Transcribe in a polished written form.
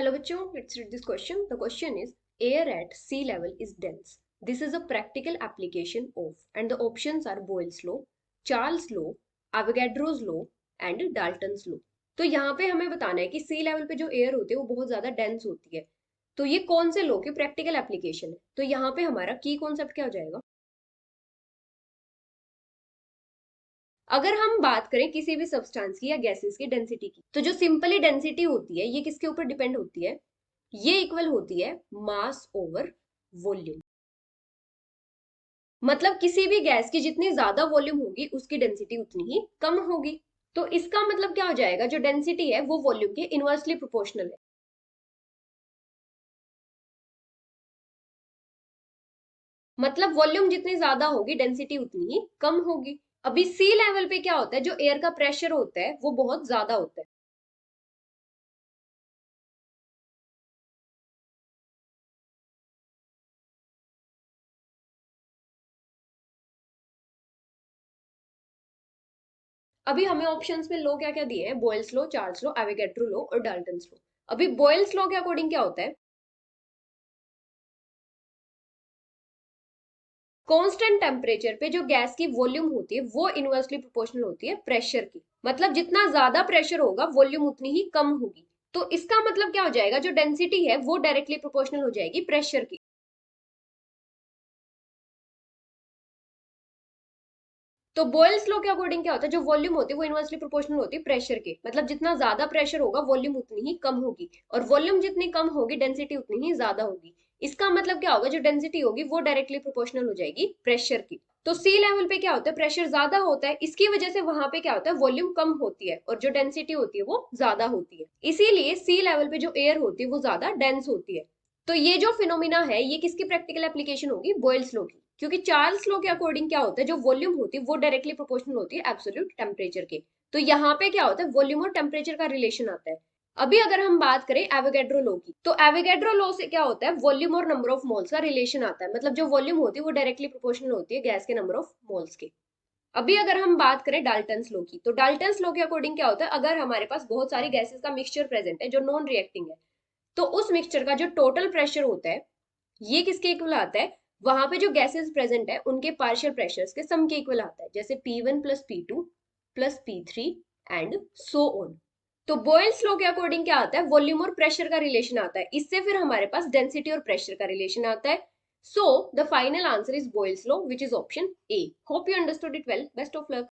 Hello bachcho, let's read this question. The question is, air at sea level is dense. This is a practical application of, and the options are Boyle's law, Charles law, Avogadro's law and Dalton's law. तो यहाँ पे हमें बताना है कि सी level पे जो air होती है वो बहुत ज्यादा डेंस होती है. तो ये कौन से लॉ की प्रैक्टिकल एप्लीकेशन है? तो यहाँ पे हमारा की कॉन्सेप्ट क्या हो जाएगा? अगर हम बात करें किसी भी सब्सटेंस की या गैसेस की डेंसिटी की, तो जो सिंपली डेंसिटी होती है ये किसके ऊपर डिपेंड होती है? ये इक्वल होती है मास ओवर वॉल्यूम. मतलब किसी भी गैस की जितनी ज्यादा वॉल्यूम होगी उसकी डेंसिटी उतनी ही कम होगी. तो इसका मतलब क्या हो जाएगा? जो डेंसिटी है वो वॉल्यूम के इनवर्सली प्रोपोर्शनल है. मतलब वॉल्यूम जितनी ज्यादा होगी डेंसिटी उतनी ही कम होगी. अभी सी लेवल पे क्या होता है? जो एयर का प्रेशर होता है वो बहुत ज्यादा होता है. अभी हमें ऑप्शंस में लो क्या क्या दिए हैं? बॉयल्स लो, चार्ल्स लो, एवोगैड्रो लो और डाल्टन्स लो. अभी बॉयल्स लो के अकॉर्डिंग क्या होता है? कांस्टेंट टेम्परेचर पे जो गैस की वॉल्यूम होती है वो इनवर्सली प्रोपोर्शनल होती है प्रेशर की. मतलब जितना ज्यादा प्रेशर होगा वॉल्यूम उतनी ही कम होगी. तो इसका मतलब क्या हो जाएगा? जो डेंसिटी है वो डायरेक्टली प्रोपोर्शनल हो जाएगी प्रेशर की. तो बॉयल्स लॉ के अकॉर्डिंग क्या होता है? जो वॉल्यूम होती है वो इनवर्सली प्रोपोर्शनल होती है प्रेशर के. मतलब जितना ज्यादा प्रेशर होगा वॉल्यूम उतनी ही कम होगी, और वॉल्यूम जितनी कम होगी डेंसिटी उतनी ही ज्यादा होगी. इसका मतलब क्या होगा? जो डेंसिटी होगी वो डायरेक्टली प्रोपोर्शनल हो जाएगी प्रेशर की. तो सी लेवल पे क्या होता है? प्रेशर ज्यादा होता है, इसकी वजह से वहां पे क्या होता है? वॉल्यूम कम होती है और जो डेंसिटी होती है वो ज्यादा होती है. इसीलिए सी लेवल पे जो एयर होती है वो ज्यादा डेंस होती है. तो ये जो फिनोमिना है ये किसकी प्रैक्टिकल एप्लीकेशन होगी? बॉयल्स लॉ की. क्योंकि चार्ल्स लॉ के अकॉर्डिंग क्या होता है? जो वॉल्यूम होती है वो डायरेक्टली प्रोपोर्शनल होती है एब्सोल्यूट टेम्परेचर के. तो यहाँ पे क्या होता है? वॉल्यूम और टेम्परेचर का रिलेशन आता है. अभी अगर हम बात करें एवोगैड्रो लॉ की, तो एवोगैड्रो लॉ से क्या होता है? वॉल्यूम और नंबर ऑफ मोल्स का रिलेशन आता है. मतलब जो वॉल्यूम होती है वो डायरेक्टली प्रोपोर्शनल होती है गैस के नंबर ऑफ मोल्स के. अभी अगर हम बात करें डाल्टन्स लॉ की, तो डाल्टन्स लॉ के अकॉर्डिंग क्या होता है? अगर हमारे पास बहुत सारी गैसेस का मिक्सचर प्रेजेंट है जो नॉन रिएक्टिंग है, तो उस मिक्सचर का जो टोटल प्रेशर होता है ये किसके इक्वल आता है? वहां पे जो गैसेस प्रेजेंट है उनके पार्शियल प्रेशर्स के सम के इक्वल आता है. जैसे P1 plus P2 plus P3 and so on. तो बॉयल्स लॉ के अकॉर्डिंग क्या आता है? वॉल्यूम और प्रेशर का रिलेशन आता है. इससे फिर हमारे पास डेंसिटी और प्रेशर का रिलेशन आता है. So the final answer is Boyle's law, which is option A. Hope you understood it well. Best of luck.